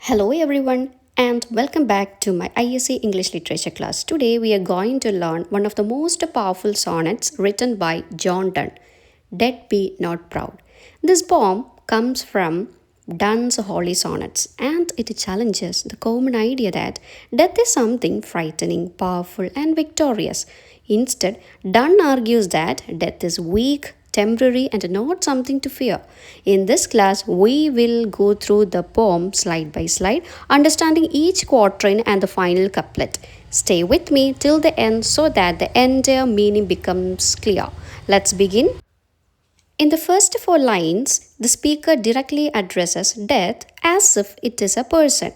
Hello everyone and welcome back to my ISC English Literature class. Today we are going to learn one of the most powerful sonnets written by John Donne, Dead Be Not Proud. This poem comes from Donne's Holy Sonnets and it challenges the common idea that death is something frightening, powerful and victorious. Instead, Donne argues that death is weak, temporary and not something to fear. In this class, we will go through the poem slide by slide, understanding each quatrain and the final couplet. Stay with me till the end so that the entire meaning becomes clear. Let's begin. In the first four lines, the speaker directly addresses death as if it is a person.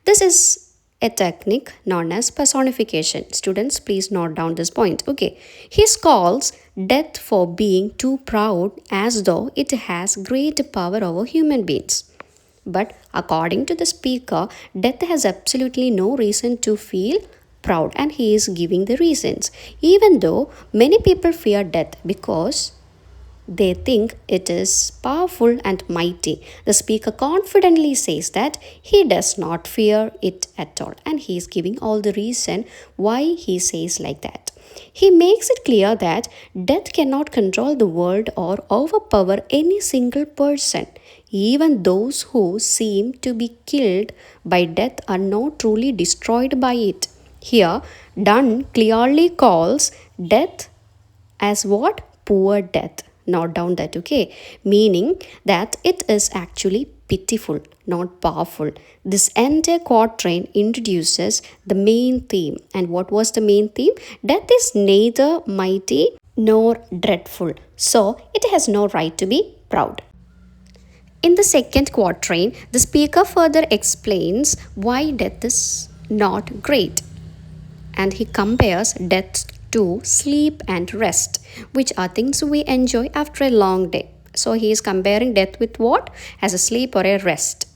This is a technique known as personification. Students, please note down this point. Okay. He calls death for being too proud as though it has great power over human beings. But according to the speaker, death has absolutely no reason to feel proud, and he is giving the reasons. Even though many people fear death because they think it is powerful and mighty. The speaker confidently says that he does not fear it at all, and he is giving all the reason why he says like that. He makes it clear that death cannot control the world or overpower any single person. Even those who seem to be killed by death are not truly destroyed by it. Here, Donne clearly calls death as what? Poor death. Note down that, okay? Meaning that it is actually pitiful, not powerful. This entire quatrain introduces the main theme. And what was the main theme? Death is neither mighty nor dreadful, so it has no right to be proud. In the second quatrain, the speaker further explains why death is not great, and he compares death to sleep and rest, which are things we enjoy after a long day. So he is comparing death with what? As a sleep or a rest.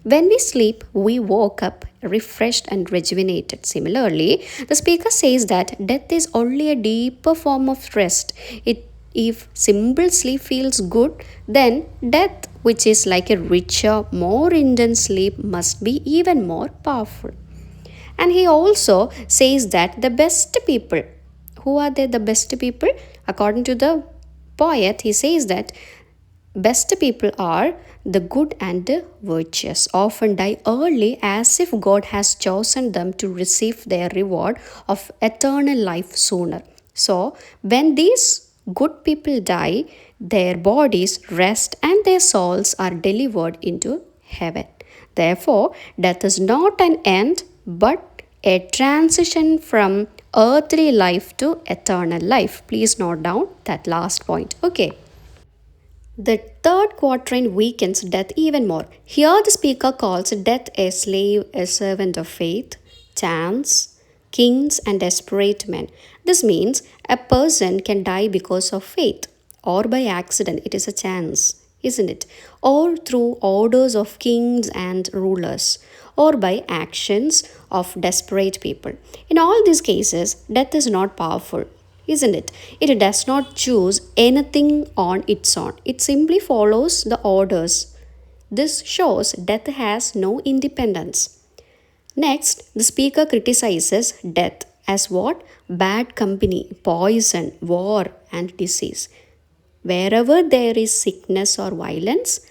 When we sleep, we woke up refreshed and rejuvenated. Similarly, the speaker says that death is only a deeper form of rest. If simple sleep feels good, then death, which is like a richer, more intense sleep, must be even more powerful. And he also says that the best people, who are they, the best people? According to the poet, he says that best people are the good and the virtuous, often die early as if God has chosen them to receive their reward of eternal life sooner. So, when these good people die, their bodies rest and their souls are delivered into heaven. Therefore, death is not an end but a transition from earthly life to eternal life. Please note down that last point. Okay. The third quatrain weakens death even more. Here, the speaker calls death a slave, a servant of fate, chance, kings, and desperate men. This means a person can die because of fate, or by accident, it is a chance, isn't it? Or through orders of kings and rulers, or by actions of desperate people. In all these cases, death is not powerful, isn't it? It does not choose anything on its own, it simply follows the orders. This shows death has no independence. Next, the speaker criticizes death as what? Bad company, poison, war, and disease. Wherever there is sickness or violence,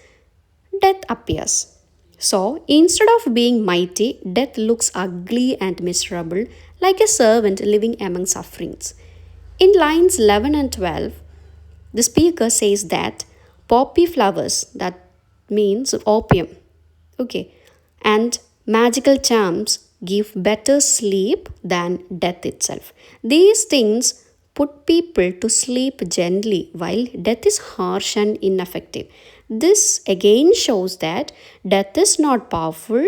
death appears. So, instead of being mighty, death looks ugly and miserable, like a servant living among sufferings. In lines 11 and 12, the speaker says that poppy flowers, that means opium, okay, and magical charms give better sleep than death itself. These things put people to sleep gently while death is harsh and ineffective. This again shows that death is not powerful,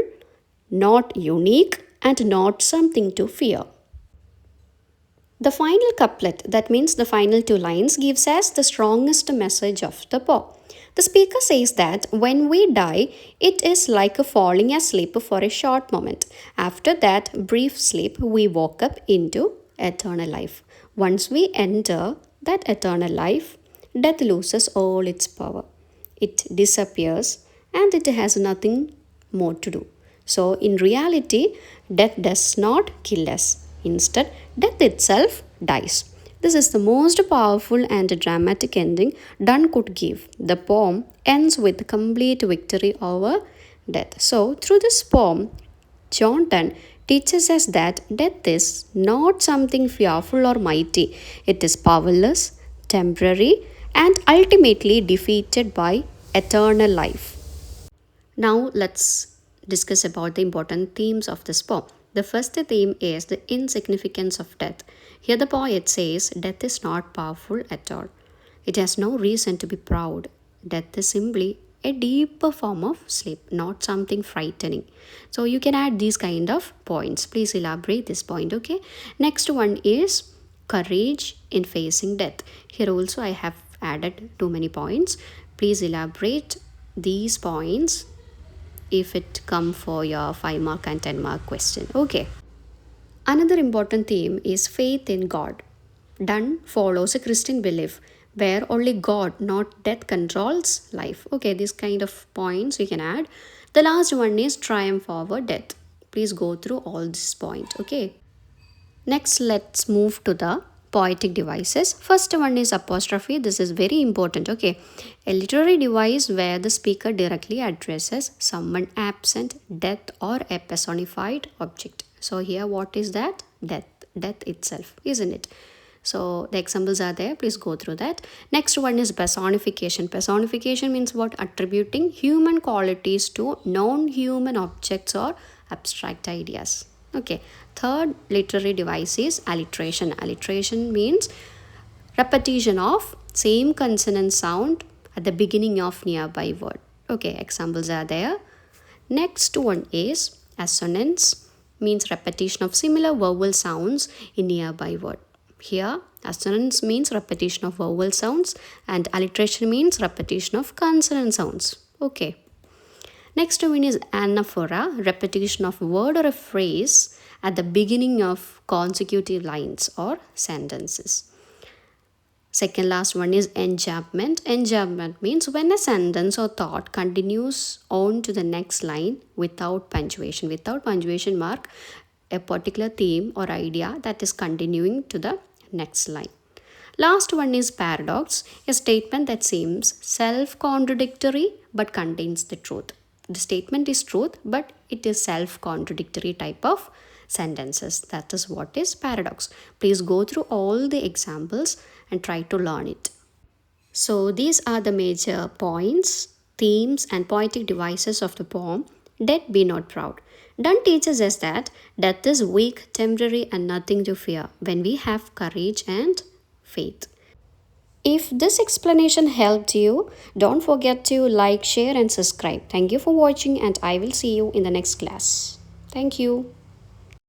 not unique, and not something to fear. The final couplet, that means the final two lines, gives us the strongest message of the poem. The speaker says that when we die, it is like a falling asleep for a short moment. After that brief sleep, we woke up into eternal life. Once we enter that eternal life, death loses all its power. It disappears and it has nothing more to do. So, in reality, death does not kill us. Instead, death itself dies. This is the most powerful and dramatic ending Donne could give. The poem ends with complete victory over death. So, through this poem, John Donne teaches us that death is not something fearful or mighty. It is powerless, temporary, and ultimately defeated by eternal life. Now let's discuss about the important themes of this poem. The first theme is the insignificance of death. Here the poet says death is not powerful at all. It has no reason to be proud. Death is simply a deeper form of sleep, not something frightening. So you can add these kind of points. Please elaborate this point, okay? Next one is courage in facing death. Here also I have added too many points. Please elaborate these points if it come for your 5 mark and 10 mark question. Okay. Another important theme is faith in God. Donne follows a Christian belief where only God, not death, controls life. Okay, this kind of points you can add. The last one is triumph over death. Please go through all this point. Okay. Next, let's move to the poetic devices. First one is apostrophe. This is very important. Okay, a literary device where the speaker directly addresses someone absent, death, or a personified object. So here, what is that? Death itself, isn't it? So the examples are there. Please go through that. Next one is personification. Personification means what? Attributing human qualities to non-human objects or abstract ideas. Okay. Third literary device is alliteration. Alliteration means repetition of same consonant sound at the beginning of nearby word. Okay, examples are there. Next one is assonance, means repetition of similar vowel sounds in nearby word. Here, assonance means repetition of vowel sounds and alliteration means repetition of consonant sounds. Okay. Next one is anaphora, repetition of a word or a phrase at the beginning of consecutive lines or sentences. Second last one is enjambment. Enjambment means when a sentence or thought continues on to the next line without punctuation. Without punctuation mark, a particular theme or idea that is continuing to the next line. Last one is paradox, a statement that seems self-contradictory but contains the truth. The statement is truth, but it is self-contradictory type of sentences. That is what is paradox. Please go through all the examples and try to learn it. So these are the major points, themes and poetic devices of the poem Death Be Not Proud. Donne teaches us that death is weak, temporary and nothing to fear when we have courage and faith. If this explanation helped you, don't forget to like, share and subscribe. Thank you for watching and I will see you in the next class. Thank you.